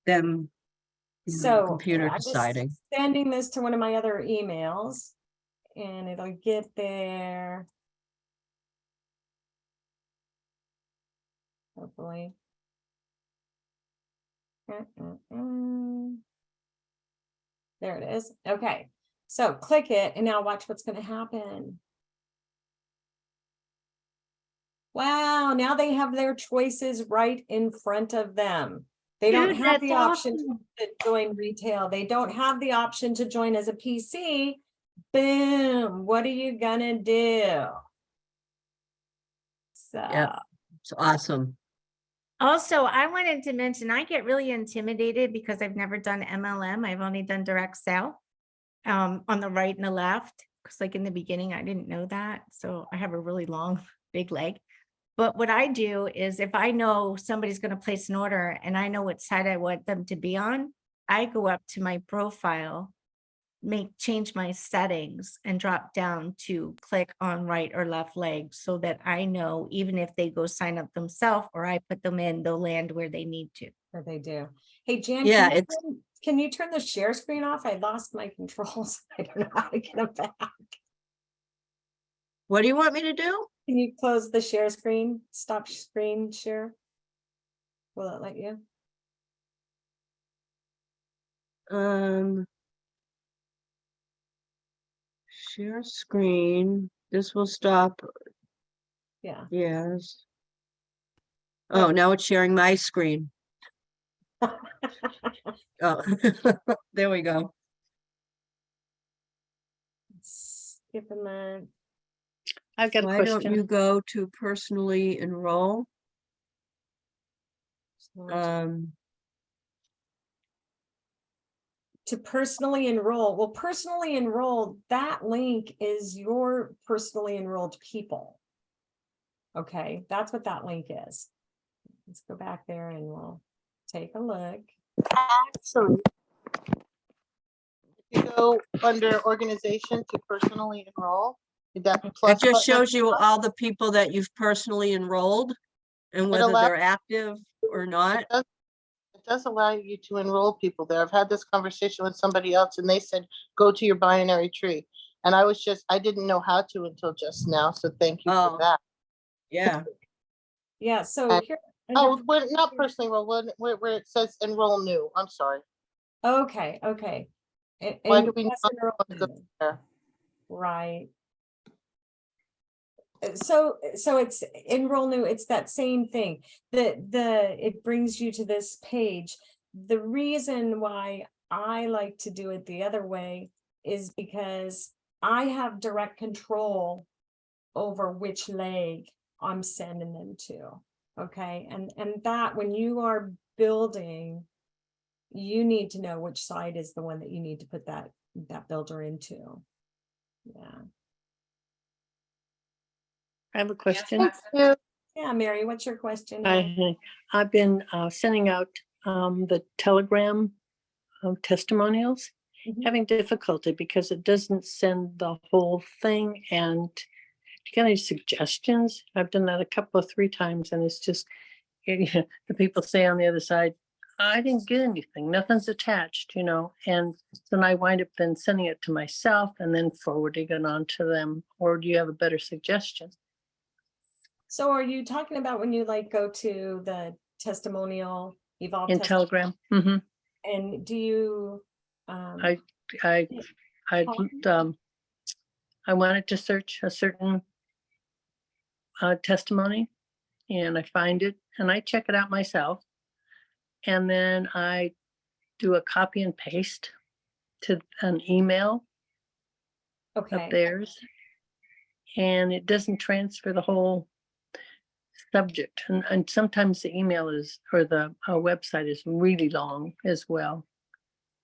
them, So computer I'm just deciding. sending this to one of my other emails and it'll get there. Hopefully. There it is. Okay. So click it and now watch what's going to happen. Wow. Now they have their choices right in front of them. They don't Dude, have the that's option awesome. to join retail. They don't have the option to join as a PC. Boom. What are you gonna do? So Yep. It's awesome. Also, I wanted to mention, I get really intimidated because I've never done MLM. I've only done direct sale on the right and the left. Because like in the beginning, I didn't know that. So I have a really long, big leg. But what I do is if I know somebody's going to place an order and I know what side I want them to be on, I go up to my profile, change my settings and drop down to click on right or left leg so that I know even if they go sign up themselves or I put them in, they'll land where they need to. or they do. Hey, Jan, Yeah, can you turn the share screen off? I lost my controls. I don't know how to get them back. What do you want me to do? Can you close the share screen? Stop screen share. Will it let you? Share screen. This will stop. Yeah. Yes. Oh, now it's sharing my screen. Oh, there we go. Skip a month. I've got a Why don't question. you go to personally enroll? To personally enroll. Well, personally enrolled, that link is your personally enrolled people. Okay, that's what that link is. Let's go back there and we'll take a look. Actually, if you go under organization to personally enroll, did that plus It just button shows you up? all the people that you've personally enrolled and whether allows- they're active or not. It does allow you to enroll people there. I've had this conversation with somebody else and they said, go to your binary tree. And I didn't know how to until just now. So thank you Oh. for that. Yeah. Yeah, so And- here. Oh, we're not personally enroll, where it says enroll new. I'm sorry. Okay, okay. Why And do we that's not an earl want to go new, there? right? So it's in roll new, it's that same thing. It brings you to this page. The reason why I like to do it the other way is because I have direct control over which leg I'm sending them to. Okay, and that when you are building, you need to know which side is the one that you need to put that builder into. Yeah. I have a question. Thank you. Yeah, Mary, what's your question? I've been sending out the Telegram testimonials, Mhm. having difficulty because it doesn't send the whole thing. And do you got any suggestions? I've done that a couple of 3 times, and it's just the people say on the other side, I didn't get anything, nothing's attached, and then I wind up then sending it to myself and then forwarding it on to them. Or do you have a better suggestion? So are you talking about when you like go to the testimonial evolve In test Telegram? Mm-hmm. and do you I I wanted to search a certain testimony, and I find it and I check it out myself, and then I do a copy and paste to an email of okay, theirs, and it doesn't transfer the whole subject. And sometimes the email is, or the website is really long as well.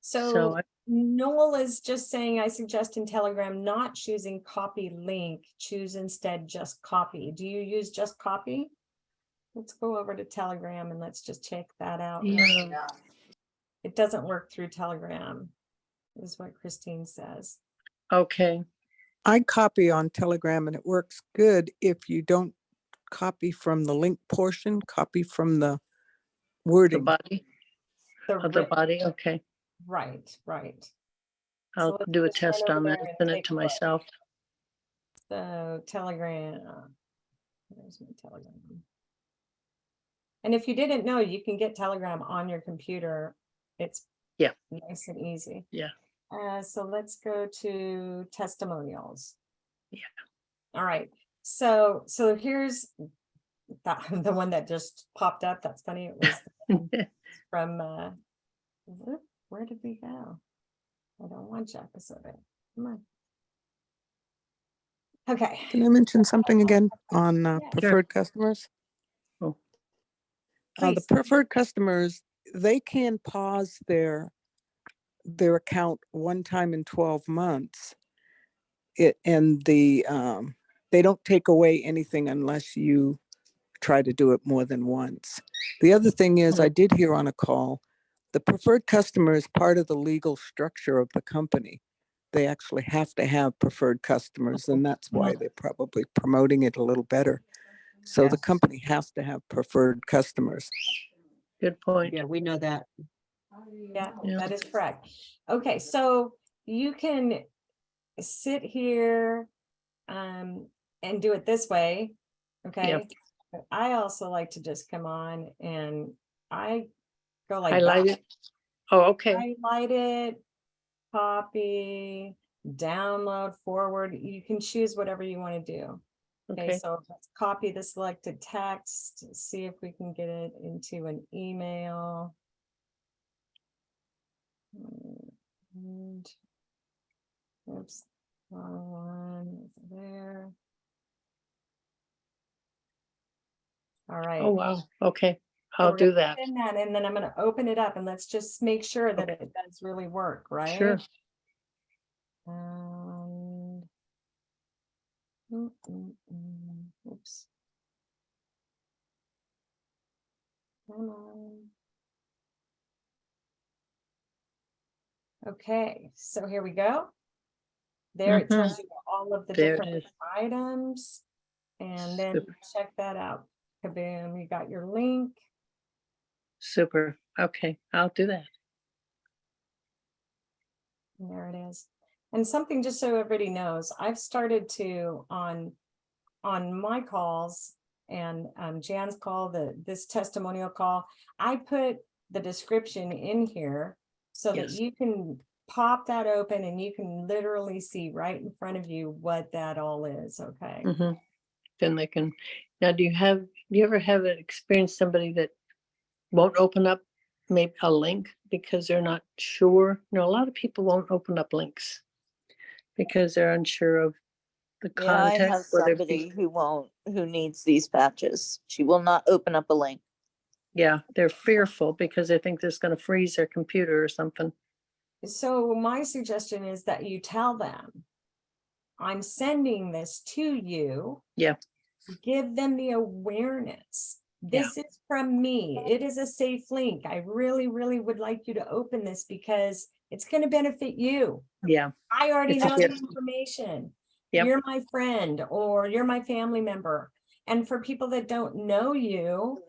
so I- Noel is just saying, I suggest in Telegram not choosing copy link, choose instead just copy. Do you use just copy? Let's go over to Telegram and let's just check that out. Yeah. It doesn't work through Telegram, is what Christine says. Okay. I copy on Telegram and it works good if you don't copy from the link portion, copy from the The wording. body The of the written- body. Okay. Right, right. I'll let's do a just run test over on that there and and send take it to a look. myself. So Telegram. There's my Telegram. And if you didn't know, you can get Telegram on your computer. It's Yeah. nice and easy. Yeah. So let's go to testimonials. Yeah. All right. So here's that the one that just popped up. That's funny. It was from where did we go? I don't want you episode. Come on. Okay. Can I mention something again on Yeah. preferred customers? Oh. The Please. preferred customers, they can pause their account one time in 12 months. They don't take away anything unless you try to do it more than once. The other thing is, I did hear on a call, the preferred customer is part of the legal structure of the company. They actually have to have preferred customers, and that's why they're probably promoting it a little better. So the company has to have preferred customers. Good point. Yeah, we know that. Yeah, Yeah. that is correct. Okay, so you can sit here and do it this way. Okay. But I also like to just come on and I go like Highlight that. it. Oh, okay. Highlight it, copy, download, forward. You can choose whatever you want to do. Okay, Okay. so let's copy the selected text, see if we can get it into an email. And oops, wrong one there. All right. Oh, wow. Okay. So I'll we're gonna do that. put in that, and then I'm gonna open it up and let's just make sure that it does really work, right? Sure. Oops. Come on. Okay, so here we go. There it tells you all of the There it different is. items. And then Super. check that out. Kaboom, you got your link. Super. Okay. I'll do that. And there it is. And something just so everybody knows, I've started to on my calls and Jan's call, this testimonial call, I put the description in here so that Yes. you can pop that open and you can literally see right in front of you what that all is, okay? Mhm. Then they can, now do you ever have experienced somebody that won't open up maybe a link because they're not sure? A lot of people won't open up links because they're unsure of the Yeah, I have content, whether it be, somebody who needs these patches. She will not open up a link. yeah, they're fearful because they think it's going to freeze their computer or something. So my suggestion is that you tell them, I'm sending this to you. Yeah. Give them the awareness. Yeah. This is from me. It is a safe link. I really, really would like you to open this because it's going to benefit you. Yeah. I already It's a know the gift. information. Yep. You're my friend or you're my family member. And for people that don't know you,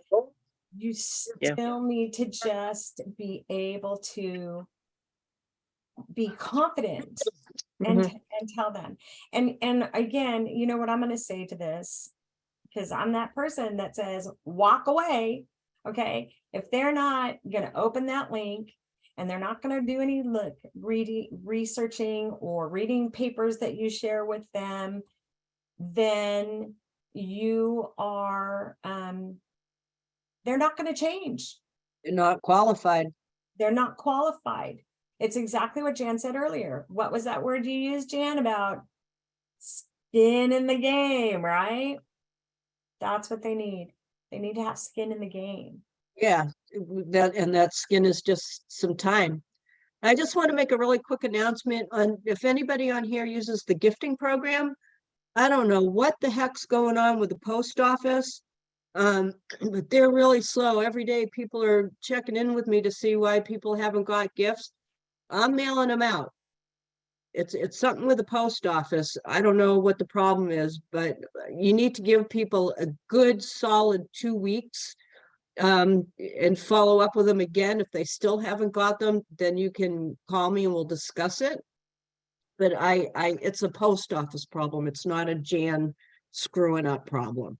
you still need to just be able to be confident and Mhm. and tell them. And again, you know what I'm going to say to this, because I'm that person that says walk away. Okay, if they're not going to open that link and they're not going to do any researching or reading papers that you share with them, then you are they're not going to change. You're not qualified. They're not qualified. It's exactly what Jan said earlier. What was that word you used, Jan, about skin in the game, right? That's what they need. They need to have skin in the game. Yeah, that skin is just some time. I just want to make a really quick announcement on if anybody on here uses the gifting program. I don't know what the heck's going on with the post office. But they're really slow. Every day people are checking in with me to see why people haven't got gifts. I'm mailing them out. It's something with the post office. I don't know what the problem is, but you need to give people a good solid 2 weeks and follow up with them again. If they still haven't got them, then you can call me and we'll discuss it. But it's a post office problem. It's not a Jan screwing up problem.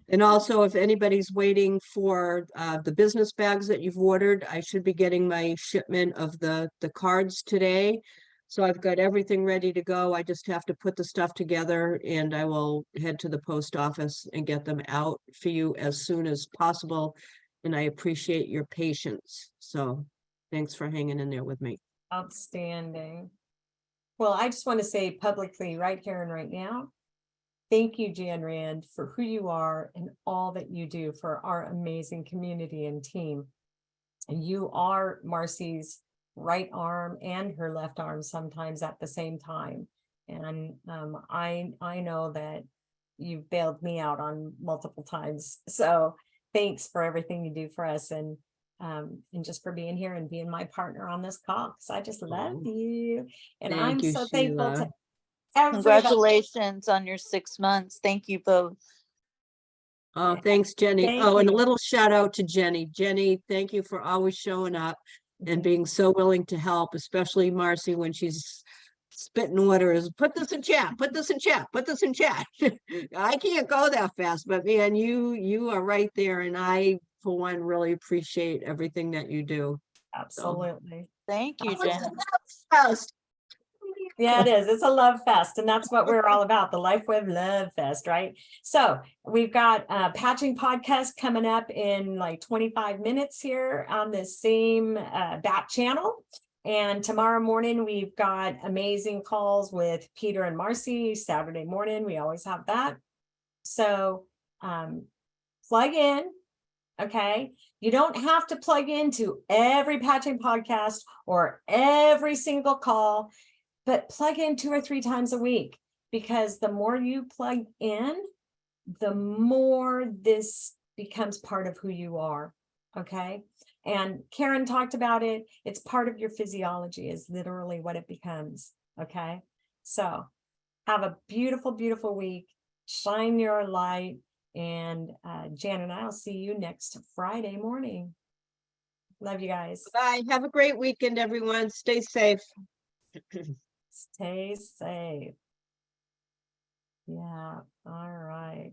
And also, if anybody's waiting for the business bags that you've ordered, I should be getting my shipment of the cards today. So I've got everything ready to go. I just have to put the stuff together and I will head to the post office and get them out for you as soon as possible. And I appreciate your patience. So thanks for hanging in there with me. Outstanding. Well, I just want to say publicly right here and right now, thank you, Jan Rand, for who you are and all that you do for our amazing community and team. And you are Marcy's right arm and her left arm sometimes at the same time. And I know that you've bailed me out on multiple times. So thanks for everything you do for us and just for being here and being my partner on this call, because I just love you. And Thank I'm you, so thankful to Sheila. everybody. Congratulations on your 6 months. Thank you both. Oh, thanks, Jenny. Thank Oh, and a you. little shout out to Jenny. Jenny, thank you for always showing up and being so willing to help, especially Marcy when she's spitting orders. Put this in chat, put this in chat, put this in chat. I can't go that fast, but man, you are right there. And I, for one, really appreciate everything that you do. Absolutely. Thank you, Jen. Fast. Yeah, it is. It's a love fest. And that's what we're all about, the Lifewave Love Fest, right? So we've got a patching podcast coming up in like 25 minutes here on this same BAT channel. And tomorrow morning, we've got amazing calls with Peter and Marcy. Saturday morning, we always have that. So plug in. Okay, you don't have to plug into every patching podcast or every single call, but plug in 2 or 3 times a week, because the more you plug in, the more this becomes part of who you are. Okay. And Karen talked about it. It's part of your physiology is literally what it becomes. Okay. So have a beautiful, beautiful week. Shine your light. And Jan and I'll see you next Friday morning. Love you guys. Bye. Have a great weekend, everyone. Stay safe. Stay safe. Yeah. All right.